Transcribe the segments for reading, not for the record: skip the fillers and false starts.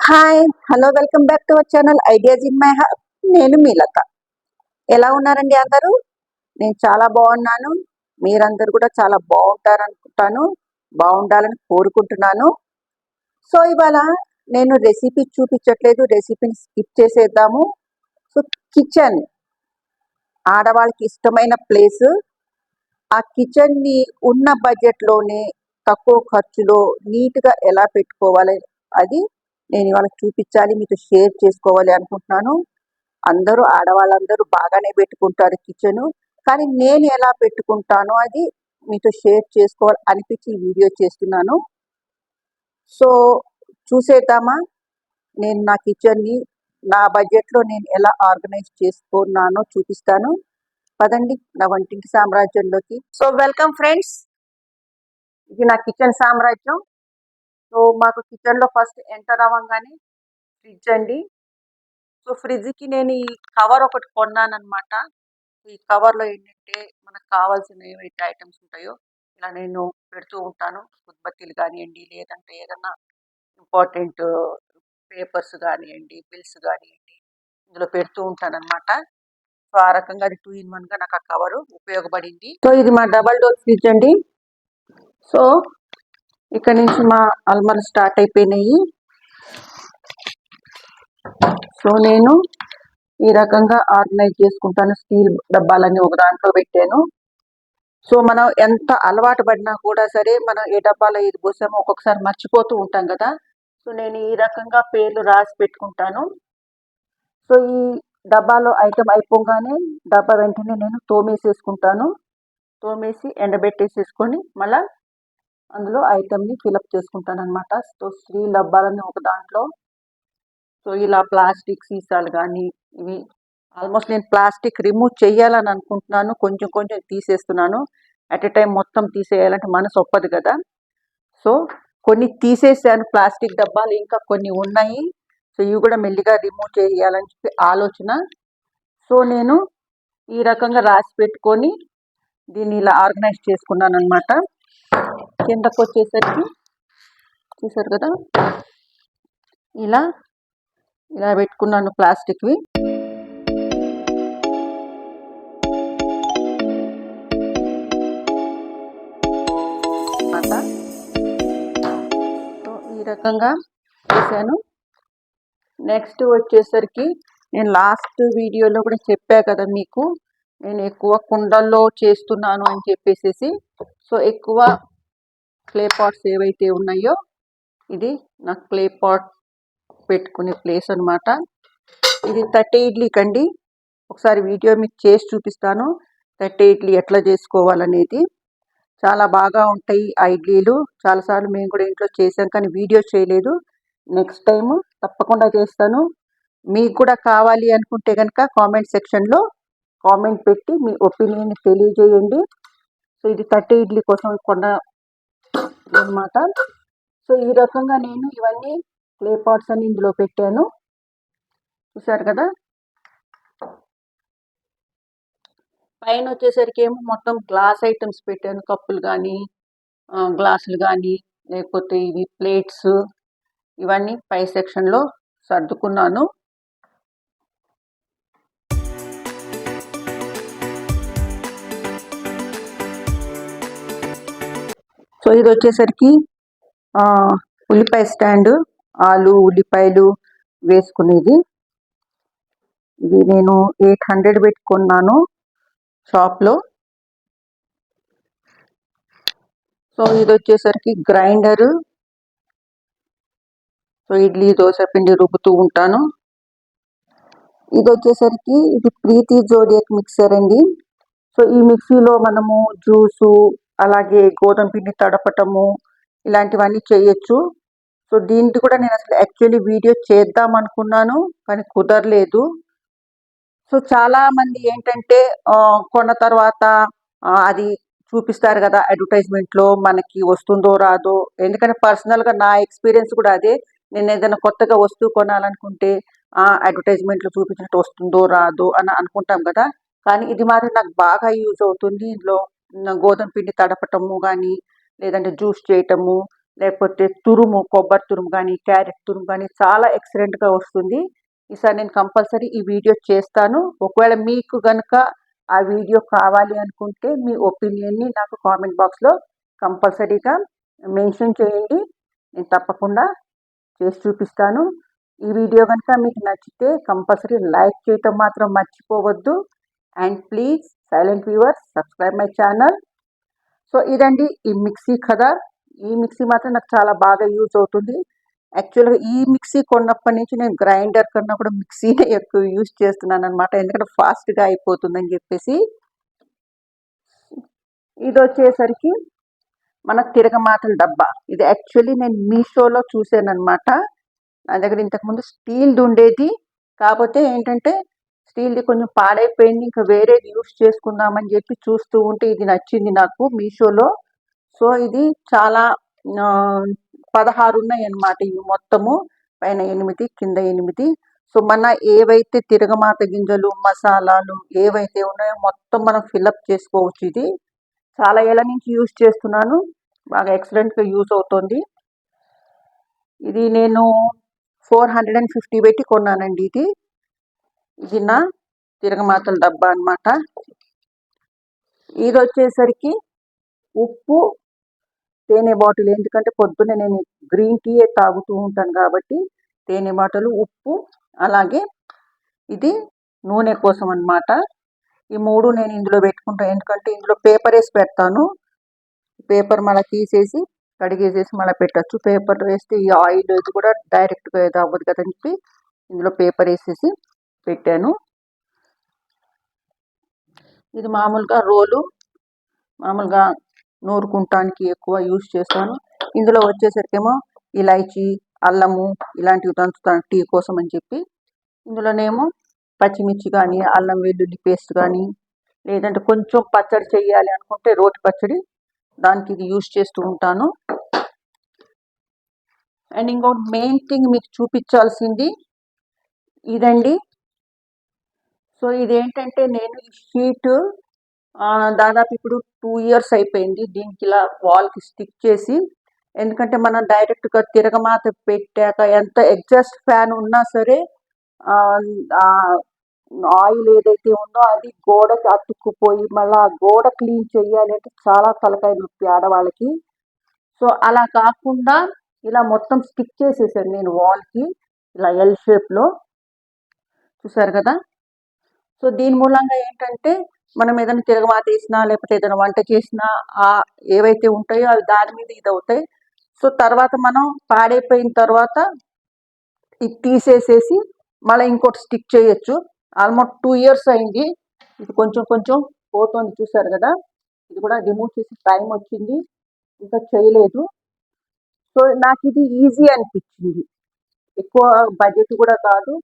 Hi hello welcome back to our channel ideas in my heart. నేను మీ లత. ఎలా ఉన్నారండి అందరూ? నేను చాలా బాగున్నాను. మీరందరూ కూడా చాలా బాగుంటారనుకుంటాను, బాగుండాలని కోరుకుంటున్నాను. సో ఇవాళ నేను రెసిపీ చూపించట్లేదు, రెసిపీని స్కిప్ చేసేద్దాము. సో కిచెన్ ఆడవాళ్ళకి ఇష్టమైన ప్లేస్. ఆ కిచెన్ని ఉన్న బడ్జెట్లోనే తక్కువ ఖర్చులో నీట్గా ఎలా పెట్టుకోవాలి అది నేను ఇవాళ చూపించాలి, మీతో షేర్ చేసుకోవాలి అనుకుంటున్నాను. అందరూ ఆడవాళ్ళందరూ బాగానే పెట్టుకుంటారు కిచెను, కానీ నేను ఎలా పెట్టుకుంటానో అది మీతో షేర్ చేసుకోవాలి అనిపించి ఈ వీడియో చేస్తున్నాను. సో చూసేద్దామా నేను నా కిచెన్ని నా బడ్జెట్లో నేను ఎలా ఆర్గనైజ్ చేసుకున్నానో చూపిస్తాను. పదండి నా వంటింటి సామ్రాజ్యంలోకి. సో వెల్కమ్ ఫ్రెండ్స్, ఇది నా కిచెన్ సామ్రాజ్యం. సో మాకు కిచెన్లో ఫస్ట్ ఎంటర్ అవ్వగానే ఫ్రిడ్జ్ అండి. సో ఫ్రిడ్జ్కి నేను ఈ కవర్ ఒకటి కొన్నానమాట. ఈ కవర్లో ఏంటంటే మనకు కావాల్సిన ఏవైతే ఐటమ్స్ ఉంటాయో ఇలా నేను పెడుతూ ఉంటాను. ఉత్పత్తులు కానివ్వండి, లేదంటే ఏదన్నా ఇంపార్టెంట్ పేపర్స్ కానివ్వండి, బిల్స్ కానివ్వండి, ఇందులో పెడుతూ ఉంటానన్నమాట. సో ఆ రకంగా అది 2 in 1గా నాకు ఆ కవరు ఉపయోగపడింది. సో ఇది మా డబల్ డోర్ ఫ్రిడ్జ్ అండి. సో ఇక్కడ నుంచి మా అల్మార్ స్టార్ట్ అయిపోయినాయి. సో నేను ఈ రకంగా ఆర్గనైజ్ చేసుకుంటాను. స్టీల్ డబ్బాలన్నీ ఒక దాంట్లో పెట్టాను. సో మనం ఎంత అలవాటు పడినా కూడా సరే మనం ఏ డబ్బాలో ఏది పోసామో ఒక్కొక్కసారి మర్చిపోతూ ఉంటాం కదా. సో నేను ఈ రకంగా పేర్లు రాసి పెట్టుకుంటాను. సో ఈ డబ్బాలో ఐటమ్ అయిపోగానే డబ్బా వెంటనే నేను తోమేసేసుకుంటాను. తోమేసి ఎండబెట్టేసేసుకొని మళ్ళీ అందులో ఐటమ్ని ఫిలప్ చేసుకుంటాను అనమాట. సో స్టీల్ డబ్బాలన్నీ ఒక దాంట్లో. సో ఇలా ప్లాస్టిక్ సీసాలు కానీ ఇవి ఆల్మోస్ట్ నేను ప్లాస్టిక్ రిమూవ్ చేయాలని అనుకుంటున్నాను. కొంచెం కొంచెం తీసేస్తున్నాను. అట్ ఎ టైం మొత్తం తీసేయాలంటే మనసు ఒప్పదు కదా. సో కొన్ని తీసేసాను ప్లాస్టిక్ డబ్బాలు, ఇంకా కొన్ని ఉన్నాయి. సో ఇవి కూడా మెల్లిగా రిమూవ్ చేయాలని చెప్పి ఆలోచన. సో నేను ఈ రకంగా రాసి పెట్టుకొని దీన్ని ఇలా ఆర్గనైజ్ చేసుకున్నాను అనమాట. కిందకు వచ్చేసరికి చూసారు కదా, ఇలా ఇలా పెట్టుకున్నాను ప్లాస్టిక్వి. సో ఈ రకంగా చేశాను. నెక్స్ట్ వచ్చేసరికి నేను లాస్ట్ వీడియోలో కూడా చెప్పా కదా మీకు, నేను ఎక్కువ కుండల్లో చేస్తున్నాను అని చెప్పేసి. సో ఎక్కువ క్లే పాట్స్ ఏవైతే ఉన్నాయో ఇది నాకు క్లే పాట్ పెట్టుకునే ప్లేస్ అనమాట. ఇది 30 ఇడ్లీకి అండి. ఒకసారి వీడియో మీకు చేసి చూపిస్తాను 30 ఇడ్లీ ఎట్లా చేసుకోవాలనేది. చాలా బాగా ఉంటాయి ఆ ఇడ్లీలు. చాలాసార్లు మేము కూడా ఇంట్లో చేసాం, కానీ వీడియో చేయలేదు. నెక్స్ట్ టైం తప్పకుండా చేస్తాను. మీకు కూడా కావాలి అనుకుంటే కనుక కామెంట్ సెక్షన్లో కామెంట్ పెట్టి మీ ఒపీనియన్ తెలియజేయండి. సో ఇది 30 ఇడ్లీ కోసం కొన్న అనమాట. సో ఈ రకంగా నేను ఇవన్నీ క్లే పాట్స్ అన్ని ఇందులో పెట్టాను. చూసారు కదా. పైన వచ్చేసరికి ఏమో మొత్తం గ్లాస్ ఐటమ్స్ పెట్టాను. కప్పులు కానీ, గ్లాసులు కానీ, లేకపోతే ఇవి ప్లేట్స్, ఇవన్నీ పై సెక్షన్లో సర్దుకున్నాను. సో ఇది వచ్చేసరికి ఉల్లిపాయ స్టాండ్, ఆలు ఉల్లిపాయలు వేసుకునేది. ఇది నేను 800 పెట్టుకున్నాను షాప్లో. సో ఇది వచ్చేసరికి గ్రైండరు. సో ఇడ్లీ దోశ పిండి రుబ్బుతూ ఉంటాను. ఇది వచ్చేసరికి ఇది ప్రీతి జోడియాక్ మిక్సర్ అండి. సో ఈ మిక్సీలో మనము జ్యూసు, అలాగే గోధుమ పిండి తడపటము, ఇలాంటివన్నీ చేయొచ్చు. సో దీనికి కూడా నేను అసలు యాక్చువల్లీ వీడియో చేద్దాం అనుకున్నాను, కానీ కుదరలేదు. సో చాలా మంది ఏంటంటే కొన్న తర్వాత అది చూపిస్తారు కదా అడ్వర్టైజ్మెంట్లో, మనకి వస్తుందో రాదో. ఎందుకంటే పర్సనల్గా నా ఎక్స్పీరియన్స్ కూడా అదే. నేను ఏదైనా కొత్తగా వస్తువు కొనాలనుకుంటే అడ్వర్టైజ్మెంట్లో చూపించినట్టు వస్తుందో రాదో అని అనుకుంటాం కదా. కానీ ఇది మాత్రం నాకు బాగా యూజ్ అవుతుంది. ఇందులో గోధుమ పిండి తడపటము కానీ, లేదంటే జ్యూస్ చేయటము, లేకపోతే తురుము, కొబ్బరి తురుము కానీ, క్యారెట్ తురుము కానీ చాలా ఎక్సలెంట్గా వస్తుంది. ఈసారి నేను కంపల్సరీ ఈ వీడియో చేస్తాను. ఒకవేళ మీకు కనుక ఆ వీడియో కావాలి అనుకుంటే మీ ఒపీనియన్ని నాకు కామెంట్ బాక్స్లో కంపల్సరీగా మెన్షన్ చేయండి. నేను తప్పకుండా చేసి చూపిస్తాను. ఈ వీడియో కనుక మీకు నచ్చితే కంపల్సరీ లైక్ చేయటం మాత్రం మర్చిపోవద్దు. And please silent viewers subscribe my channel. So ఇదండి ఈ మిక్సీ కదా. ఈ మిక్సీ మాత్రం నాకు చాలా బాగా యూజ్ అవుతుంది. యాక్చువల్గా ఈ మిక్సీ కొన్నప్పటి నుంచి నేను గ్రైండర్ కన్నా కూడా మిక్సీనే ఎక్కువ యూజ్ చేస్తున్నాను అనమాట. ఎందుకంటే ఫాస్ట్గా అయిపోతుందని చెప్పేసి. ఇది వచ్చేసరికి మన తిరగమాతల డబ్బా. ఇది యాక్చువల్లీ నేను మీషోలో చూసాను అనమాట. నా దగ్గర ఇంతకుముందు స్టీల్ది ఉండేది. కాకపోతే ఏంటంటే స్టీల్ది కొంచెం పాడైపోయింది. ఇంకా వేరేది యూస్ చేసుకుందామని చెప్పి చూస్తూ ఉంటే ఇది నచ్చింది నాకు మీషోలో. సో ఇది చాలా 16 ఉన్నాయి అన్నమాట. ఇవి మొత్తము పైన 8 కింద 8. సో మన ఏవైతే తిరగమాత గింజలు, మసాలాలు ఏవైతే ఉన్నాయో మొత్తం మనం ఫిల్అప్ చేసుకోవచ్చు. ఇది చాలా ఏళ్ళ నుంచి యూజ్ చేస్తున్నాను. బాగా ఎక్సలెంట్గా యూజ్ అవుతుంది. ఇది నేను 450 పెట్టి కొన్నానండి. ఇది నా తిరగమాతల డబ్బా అన్నమాట. ఇది వచ్చేసరికి ఉప్పు, తేనె బాటిల్. ఎందుకంటే పొద్దున్నే నేను గ్రీన్ టీయే తాగుతూ ఉంటాను కాబట్టి తేనె బాటిల్, ఉప్పు, అలాగే ఇది నూనె కోసం అన్నమాట. ఈ 3 నేను ఇందులో పెట్టుకుంటాను. ఎందుకంటే ఇందులో పేపర్ వేసి పెడతాను. పేపర్ మళ్ళీ తీసేసి కడిగేసేసి మళ్ళీ పెట్టచ్చు. పేపర్ వేస్తే ఈ ఆయిల్ ఇది కూడా డైరెక్ట్గా ఏదో అవ్వదు కదని చెప్పి ఇందులో పేపర్ వేసేసి పెట్టాను. ఇది మామూలుగా రోలు, మామూలుగా నూరుకుంటానికి ఎక్కువ యూజ్ చేస్తాను. ఇందులో వచ్చేసరికేమో ఇలాచీ, అల్లము ఇలాంటివి దంచుతాను టీ కోసం అని చెప్పి. ఇందులోనేమో పచ్చిమిర్చి కానీ, అల్లం వెల్లుల్లి పేస్ట్ కానీ, లేదంటే కొంచెం పచ్చడి చేయాలి అనుకుంటే రోటి పచ్చడి, దానికి ఇది యూజ్ చేస్తూ ఉంటాను. అండ్ ఇంకోటి మెయిన్ థింగ్ మీకు చూపించాల్సింది ఇదండి. సో ఇదేంటంటే నేను ఈ షీట్ దాదాపు ఇప్పుడు 2 years అయిపోయింది దీనికి ఇలా వాల్కి స్టిక్ చేసి. ఎందుకంటే మనం డైరెక్ట్గా తిరగమాత పెట్టాక ఎంత ఎగ్జాస్ట్ ఫ్యాన్ ఉన్నా సరే ఆయిల్ ఏదైతే ఉందో అది గోడకి అతుక్కుపోయి మళ్ళీ ఆ గోడ క్లీన్ చేయాలి అంటే చాలా తలకాయ నొప్పి ఆడవాళ్ళకి. సో అలా కాకుండా ఇలా మొత్తం స్టిక్ చేసేసాను నేను వాల్కి, ఇలా ఎల్ షేప్లో. చూసారు కదా. సో దీని మూలంగా ఏంటంటే మనం ఏదైనా తిరగమాత వేసినా లేకపోతే ఏదైనా వంట చేసినా ఏవైతే ఉంటాయో అవి దాని మీద ఇది అవుతాయి. సో తర్వాత మనం పాడైపోయిన తర్వాత ఇది తీసేసేసి మళ్ళీ ఇంకోటి స్టిక్ చేయొచ్చు. ఆల్మోస్ట్ 2 years అయింది. ఇది కొంచెం కొంచెం పోతుంది చూసారు కదా. ఇది కూడా రిమూవ్ చేసి టైం వచ్చింది, ఇంకా చేయలేదు. సో నాకు ఇది ఈజీ అనిపించింది. ఎక్కువ బడ్జెట్ కూడా కాదు,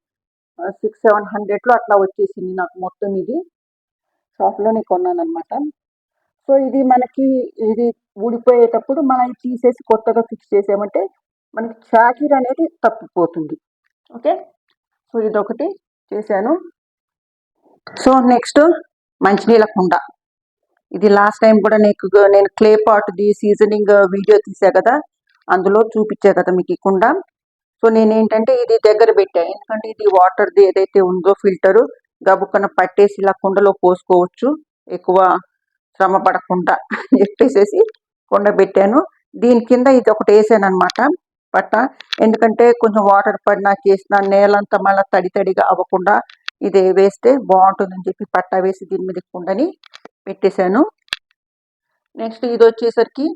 600-700లో అట్లా వచ్చేసింది నాకు మొత్తం. ఇది షాప్లోనే కొన్నాను అనమాట. సో ఇది మనకి ఇది ఊడిపోయేటప్పుడు మనం తీసేసి కొత్తగా ఫిక్స్ చేసామంటే మనకి చాకిరి అనేది తప్పిపోతుంది. ఓకే. సో ఇదొకటి చేశాను. సో నెక్స్ట్ మంచినీళ్ళ కుండ. ఇది లాస్ట్ టైం కూడా నేను క్లే పాట్ది సీజనింగ్ వీడియో తీసా కదా, అందులో చూపించా కదా మీకు ఈ కుండ. సో నేనేంటంటే ఇది దగ్గర పెట్టాను. ఎందుకంటే ఇది వాటర్ది ఏదైతే ఉందో ఫిల్టరు గబుక్కన పట్టేసి ఇలా కుండలో పోసుకోవచ్చు, ఎక్కువ శ్రమ పడకుండా చెప్పేసేసి కుండ పెట్టాను. దీని కింద ఇది ఒకటి వేసాను అనమాట పట్ట. ఎందుకంటే కొంచెం వాటర్ పడినా చేసిన నేలంతా మళ్ళీ తడి తడిగా అవ్వకుండా ఇది వేస్తే బాగుంటుందని చెప్పి పట్ట వేసి దీని మీద కుండని పెట్టేశాను. నెక్స్ట్ ఇది వచ్చేసరికి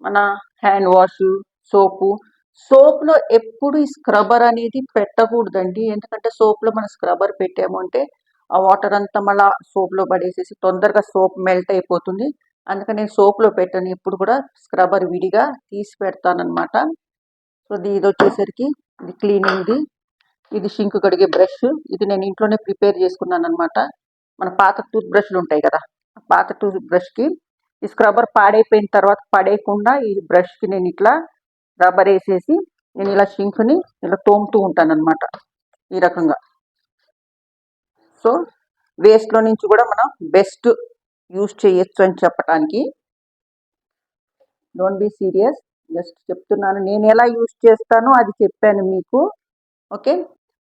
మన హ్యాండ్ వాష్, సోప్లో ఎప్పుడు ఈ స్క్రబ్బర్ అనేది పెట్టకూడదండి. ఎందుకంటే సోప్లో మనం స్క్రబ్బర్ పెట్టాము అంటే ఆ వాటర్ అంతా మళ్ళీ సోప్లో పడేసేసి తొందరగా సోప్ మెల్ట్ అయిపోతుంది. అందుకని నేను సోప్లో పెట్టాను, ఎప్పుడు కూడా స్క్రబ్బర్ విడిగా తీసి పెడతానమాట. సో ఇది వచ్చేసరికి ఇది క్లీనింగ్ది. ఇది షింక్ కడిగే బ్రష్. ఇది నేను ఇంట్లోనే ప్రిపేర్ చేసుకున్నాను అనమాట. మన పాత టూత్ బ్రష్లు ఉంటాయి కదా, పాత టూత్ బ్రష్కి ఈ స్క్రబ్బర్ పాడైపోయిన తర్వాత పడేయకుండా ఈ బ్రష్కి నేను ఇట్లా రబ్బర్ వేసేసి నేను ఇలా షింక్ని ఇలా తోముతూ ఉంటాను అనమాట ఈ రకంగా. సో వేస్ట్లో నుంచి కూడా మనం బెస్ట్ యూజ్ చేయొచ్చు అని చెప్పడానికి. Don't be serious. జస్ట్ చెప్తున్నాను, నేను ఎలా యూస్ చేస్తానో అది చెప్పాను మీకు. ఓకే,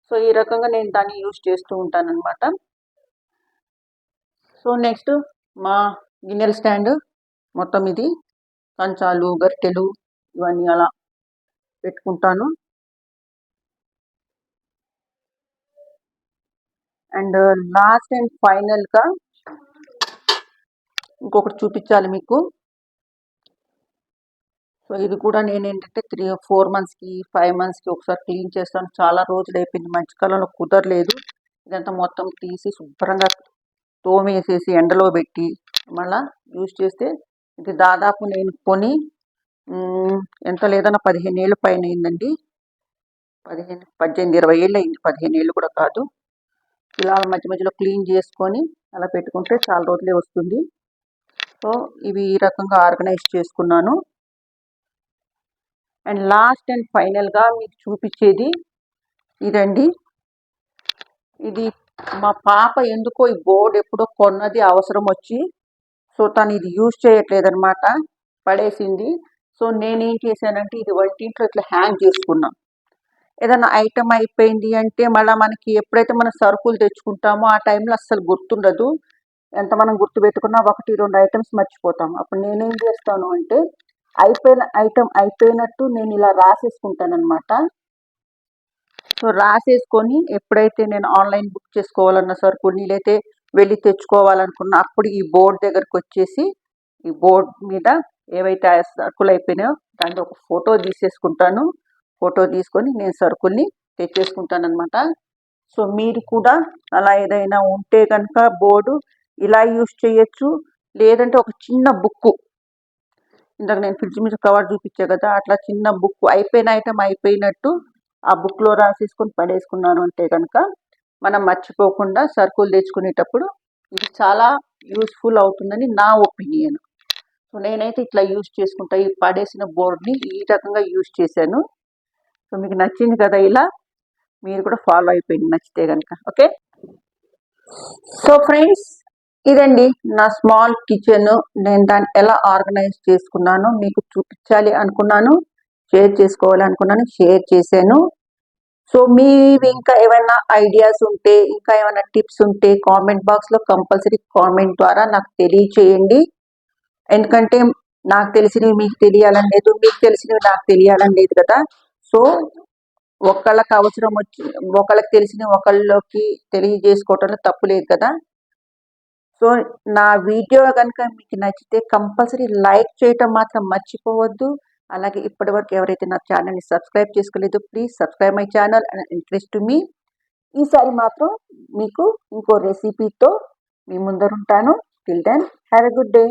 సో ఈ రకంగా నేను దాన్ని యూస్ చేస్తూ ఉంటాను అనమాట. సో నెక్స్ట్ మా గిన్నెల స్టాండ్ మొత్తం ఇది కంచాలు, గరిటెలు ఇవన్నీ అలా పెట్టుకుంటాను. అండ్ లాస్ట్ అండ్ ఫైనల్గా ఇంకొకటి చూపించాలి మీకు. సో ఇది కూడా నేను ఏంటంటే 4 మంత్స్కి 5 మంత్స్కి ఒకసారి క్లీన్ చేస్తాను. చాలా రోజులు అయిపోయింది, మధ్యకాలంలో కుదరలేదు. ఇదంతా మొత్తం తీసి శుభ్రంగా తోమేసేసి ఎండలో పెట్టి మళ్ళా యూజ్ చేస్తే ఇది దాదాపు నేను కొని ఎంత లేదన్నా 15 ఏళ్ళ పైన అయిందండి. 18, 18, 20 ఏళ్ళు అయింది, 15 ఏళ్ళు కూడా కాదు. ఇలా మధ్య మధ్యలో క్లీన్ చేసుకొని అలా పెట్టుకుంటే చాలా రోజులే వస్తుంది. సో ఇవి ఈ రకంగా ఆర్గనైజ్ చేసుకున్నాను. అండ్ లాస్ట్ అండ్ ఫైనల్గా మీకు చూపించేది ఇదండి. ఇది మా పాప ఎందుకో ఈ బోర్డు ఎప్పుడో కొన్నది, అవసరం వచ్చి. సో తను ఇది యూజ్ చేయట్లేదన్నమాట, పడేసింది. సో నేనేం చేశానంటే ఇది వంటింట్లో ఇట్లా హ్యాంగ్ చేసుకున్నాను. ఏదైనా ఐటమ్ అయిపోయింది అంటే మళ్ళీ మనకి ఎప్పుడైతే మనం సరుకులు తెచ్చుకుంటామో ఆ టైంలో అస్సలు గుర్తుండదు. ఎంత మనం గుర్తు పెట్టుకున్నా 1, 2 ఐటమ్స్ మర్చిపోతాం. అప్పుడు నేనేం చేస్తాను అంటే అయిపోయిన ఐటమ్ అయిపోయినట్టు నేను ఇలా రాసేసుకుంటానమాట. సో రాసేసుకొని ఎప్పుడైతే నేను ఆన్లైన్ బుక్ చేసుకోవాలన్న సరుకుని లేతే వెళ్ళి తెచ్చుకోవాలనుకున్నా అప్పుడు ఈ బోర్డు దగ్గరకు వచ్చేసి ఈ బోర్డు మీద ఏవైతే సరుకులు అయిపోయినాయో దాంట్లో ఒక ఫోటో తీసేసుకుంటాను. ఫోటో తీసుకొని నేను సరుకుల్ని తెచ్చేసుకుంటానమాట. సో మీరు కూడా అలా ఏదైనా ఉంటే కనుక బోర్డు ఇలా యూజ్ చేయొచ్చు. లేదంటే ఒక చిన్న బుక్, ఇందాక నేను ఫ్రిడ్జ్ మీద కవర్ చూపించా కదా, అట్లా చిన్న బుక్ అయిపోయిన ఐటమ్ అయిపోయినట్టు ఆ బుక్లో రాసేసుకొని పడేసుకున్నాను అంటే కనుక మనం మర్చిపోకుండా సరుకులు తెచ్చుకునేటప్పుడు ఇది చాలా యూస్ఫుల్ అవుతుందని నా ఒపీనియన్. సో నేనైతే ఇట్లా యూజ్ చేసుకుంటా. ఈ పడేసిన బోర్డ్ని ఈ రకంగా యూజ్ చేశాను. సో మీకు నచ్చింది కదా, ఇలా మీరు కూడా ఫాలో అయిపోయింది నచ్చితే కనుక. ఓకే, సో ఫ్రెండ్స్ ఇదండి నా స్మాల్ కిచెన్. నేను దాన్ని ఎలా ఆర్గనైజ్ చేసుకున్నానో మీకు చూపించాలి అనుకున్నాను, షేర్ చేసుకోవాలి అనుకున్నాను, షేర్ చేశాను. సో మీవి ఇంకా ఏమైనా ఐడియాస్ ఉంటే, ఇంకా ఏమైనా టిప్స్ ఉంటే కామెంట్ బాక్స్లో కంపల్సరీ కామెంట్ ద్వారా నాకు తెలియచేయండి. ఎందుకంటే నాకు తెలిసినవి మీకు తెలియాలని లేదు, మీకు తెలిసినవి నాకు తెలియాలని లేదు కదా. సో ఒకళ్ళకి అవసరం వచ్చి ఒకళ్ళకి తెలిసిన ఒకళ్ళకి తెలియజేసుకోవటంలో తప్పు లేదు కదా. సో నా వీడియో కనుక మీకు నచ్చితే కంపల్సరీ లైక్ చేయటం మాత్రం మర్చిపోవద్దు. అలాగే ఇప్పటివరకు ఎవరైతే నా ఛానల్ని సబ్స్క్రైబ్ చేసుకోలేదో please subscribe my channel and interest me. ఈసారి మాత్రం మీకు ఇంకో రెసిపీతో మీ ముందరుంటాను. Till then have a good day.